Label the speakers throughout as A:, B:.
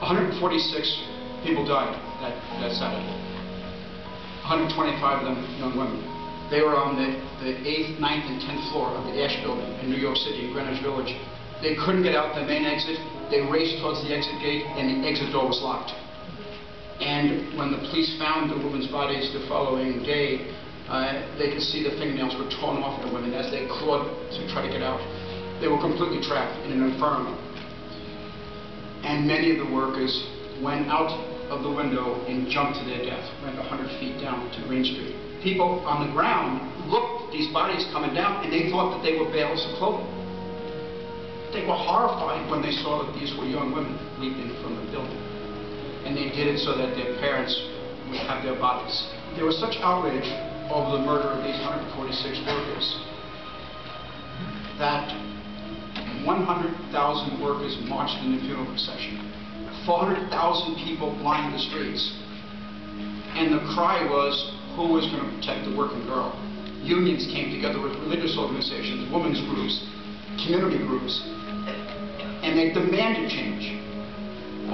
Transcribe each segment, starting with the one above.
A: 146 people died that Saturday. 125 of them young women. They were on the 8th, 9th, and 10th floor of the Ash Building in New York City, in Greenwich Village. They couldn't get out the main exit. They raced towards the exit gate, and the exit door was locked. And when the police found the women's bodies the following day, they could see the fingernails were torn off the women as they clawed to try to get out. They were completely trapped in an inferno. And many of the workers went out of the window and jumped to their death, went 100 feet down to Green Street. People on the ground looked at these bodies coming down, and they thought that they were bales of clothing. They were horrified when they saw that these were young women leaping from the building. And they did it so that their parents would have their bodies. There was such outrage over the murder of these 146 workers that 100,000 workers marched in the funeral procession. 400,000 people lined the streets. And the cry was, who was going to protect the working girl? Unions came together with religious organizations, women's groups, community groups, and they demanded change.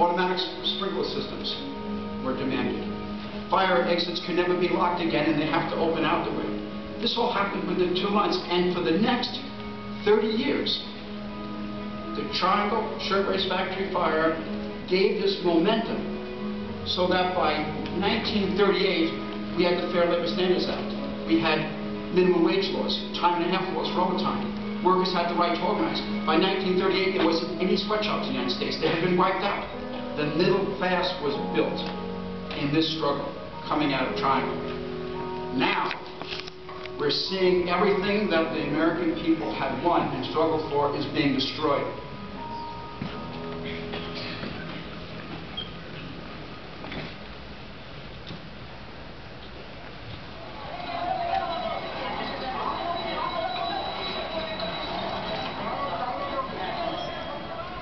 A: Automatic sprinkler systems were demanded. Fire exits can never be locked again, and they have to open out the way. This all happened within 2 months, and for the next 30 years, the Triangle Shirt Race Factory fire gave this momentum so that by 1938, we had the Fair Labor Standards Act. We had minimum wage laws, time and a half laws for overtime. Workers had the right to organize. By 1938, there wasn't any sweatshops in the United States. They had been wiped out. The middle class was built in this struggle coming out of Triangle. Now, we're seeing everything that the American people had won and struggled for is being destroyed.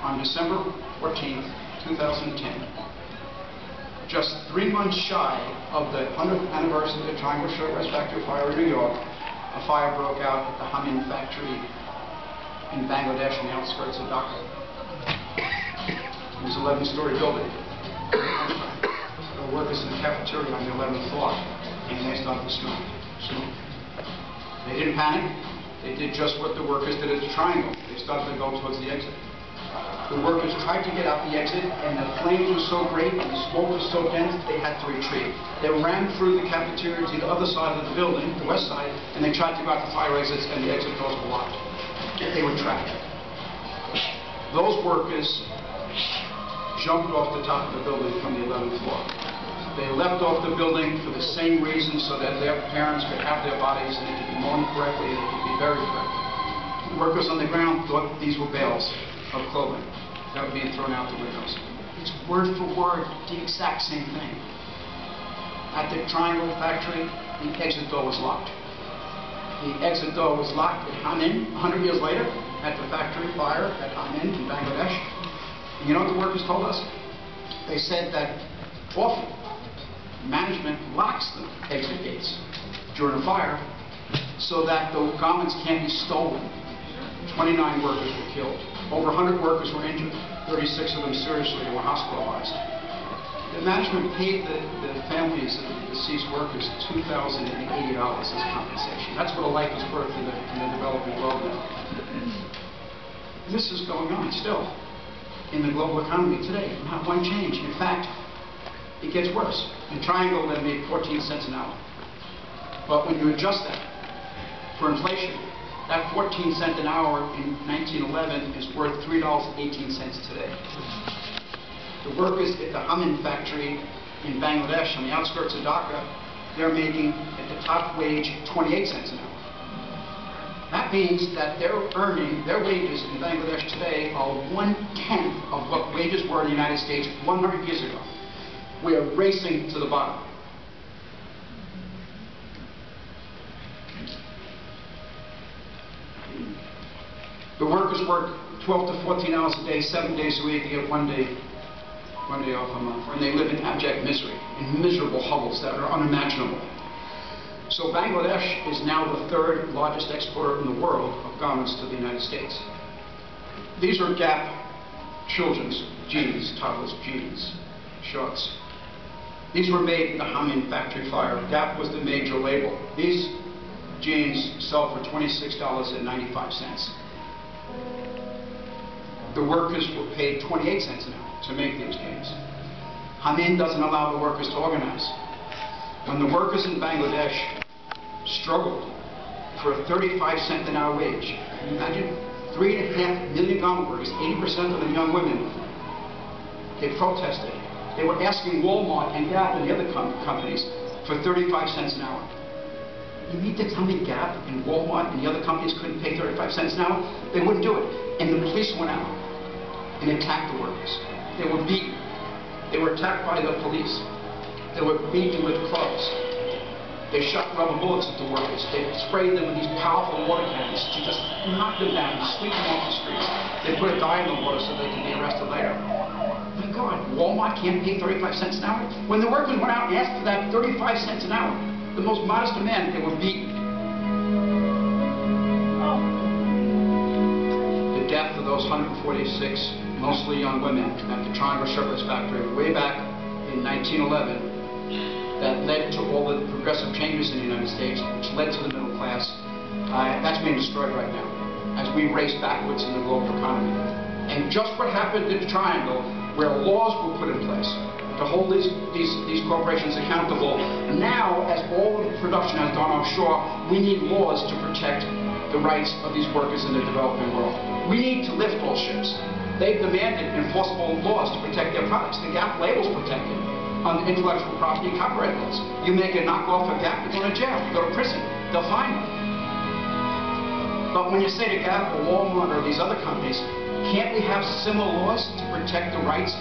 A: On December 14th, 2010, just 3 months shy of the 100th anniversary of the Triangle Shirt Race Factory fire in New York, a fire broke out at the Hammam factory in Bangladesh on the outskirts of Dhaka. It was an 11-story building. There were workers in the cafeteria on the 11th floor, and they started to smoke. They didn't panic. They did just what the workers did at the Triangle. They started to go towards the exit. The workers tried to get out the exit, and the flames were so great and the smoke was so dense, they had to retreat. They ran through the cafeteria to the other side of the building, the west side, and they tried to go out the fire exits, and the exit doors were locked. They were trapped. Those workers jumped off the top of the building from the 11th floor. They left off the building for the same reason, so that their parents could have their bodies and they could be mourned correctly and they could be buried correctly. The workers on the ground thought these were bales of clothing that were being thrown out the windows. It's word for word the exact same thing. At the Triangle factory, the exit door was locked. The exit door was locked at Hammam 100 years later at the factory fire at Hammam in Bangladesh. And you know what the workers told us? They said that often management locks the exit gates during a fire so that the garments can't be stolen. 29 workers were killed. Over 100 workers were injured, 36 of them seriously and were hospitalized. The management paid the families of the deceased workers $2,080 as compensation. That's what a life is worth in the developing world now. And this is going on still in the global economy today. Not one change. In fact, it gets worse. In Triangle, they made 14 cents an hour. But when you adjust that for inflation, that 14 cents an hour in 1911 is worth $3.18 today. The workers at the Hammam factory in Bangladesh on the outskirts of Dhaka, they're making at the top wage 28 cents an hour. That means that they're earning, their wages in Bangladesh today are 1/10 of what wages were in the United States 100 years ago. We are racing to the bottom. The workers work 12 to 14 hours a day, 7 days a week. They get one day off a month. And they live in abject misery, in miserable hovels that are unimaginable. So Bangladesh is now the 3rd largest exporter in the world of garments to the United States. These are Gap children's jeans, topless jeans, shorts. These were made in the Hamin factory fire. Gap was the major label. These jeans sell for $26.95. The workers were paid 28 cents an hour to make these jeans. Hamin doesn't allow the workers to organize. When the workers in Bangladesh struggled for a 35-cent an hour wage, can you imagine? 3.5 million garment workers, 80% of them young women, they protested. They were asking Walmart and Gap and the other companies for 35 cents an hour. You mean to tell me Gap and Walmart and the other companies couldn't pay 35 cents an hour? They wouldn't do it. And the police went out and attacked the workers. They were beaten. They were attacked by the police. They were beaten with clubs. They shot rubber bullets at the workers. They sprayed them with these powerful water cannons to just knock them down and sweep them off the streets. They put a dye in the water so they can be arrested later. My God, Walmart can't pay 35 cents an hour? When the workers went out and asked for that 35 cents an hour, the most modest demand, they were beaten. The death of those 146, mostly young women, at the Triangle Shirtless Factory way back in 1911, that led to all the progressive changes in the United States, which led to the middle class. That's being destroyed right now as we race backwards in the global economy. And just what happened in the Triangle, where laws were put in place to hold these corporations accountable, now as all of the production has gone offshore, we need laws to protect the rights of these workers in the developing world. We need to lift all ships. They've demanded enforceable laws to protect their products. The Gap label's protected on the intellectual property and copyright laws. You make a knockoff of Gap, you go to jail, you go to prison, they'll fine you. But when you say to Gap or Walmart or these other companies, can't we have similar laws to protect the rights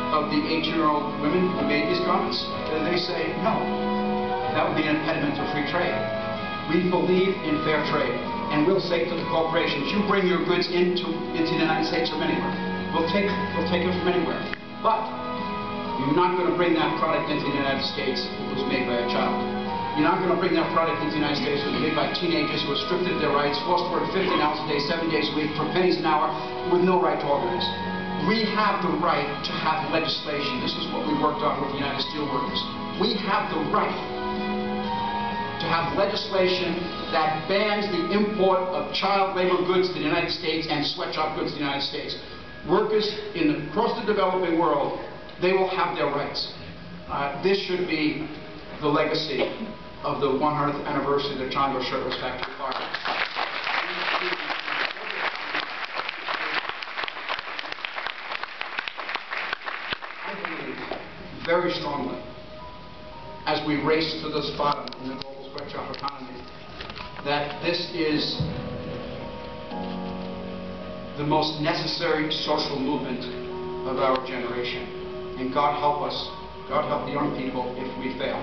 A: of the 18-year-old women who made these garments? And they say, no, that would be an impediment to free trade. We believe in fair trade, and we'll say to the corporations, you bring your goods into the United States from anywhere. We'll take it from anywhere. But you're not going to bring that product into the United States if it was made by a child. You're not going to bring that product into the United States if it was made by teenagers who are stripped of their rights, forced to work 15 hours a day, 7 days a week, for pennies an hour, with no right to organize. We have the right to have legislation. This is what we worked on with the United Steelworkers. We have the right to have legislation that bans the import of child labor goods to the United States and sweatshop goods to the United States. Workers across the developing world, they will have their rights. This should be the legacy of the 100th anniversary of the Triangle Shirtless Factory fire. I believe very strongly, as we race to this bottom in the global sweatshop economy, that this is the most necessary social movement of our generation. And God help us, God help the young people if we fail.